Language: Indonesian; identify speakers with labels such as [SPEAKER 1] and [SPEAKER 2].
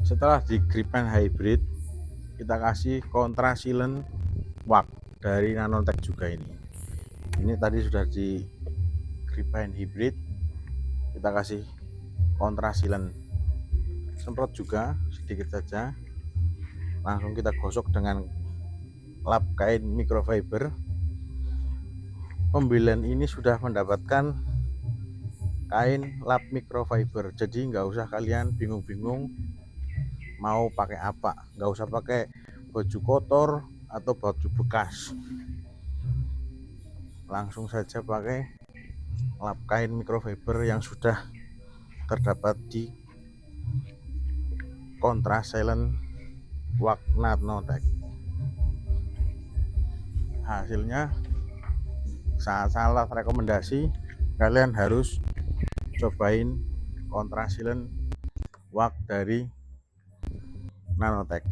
[SPEAKER 1] Setelah di Gripen Hybrid, kita kasih kontra silent wax dari Nanotech juga ini. Ini tadi sudah di Gripen Hybrid, kita kasih kontra silent. Semprot juga sedikit saja. Langsung kita gosok dengan lap kain microfiber. Pembelian ini sudah mendapatkan kain lap microfiber, jadi nggak usah kalian bingung-bingung mau pakai apa, nggak usah pakai baju kotor atau baju bekas, langsung saja pakai lap kain microfiber yang sudah terdapat di kontra silent wax Nanotech. Hasilnya sangat rekomendasi, kalian harus cobain kontra silent wax dari Nanotech.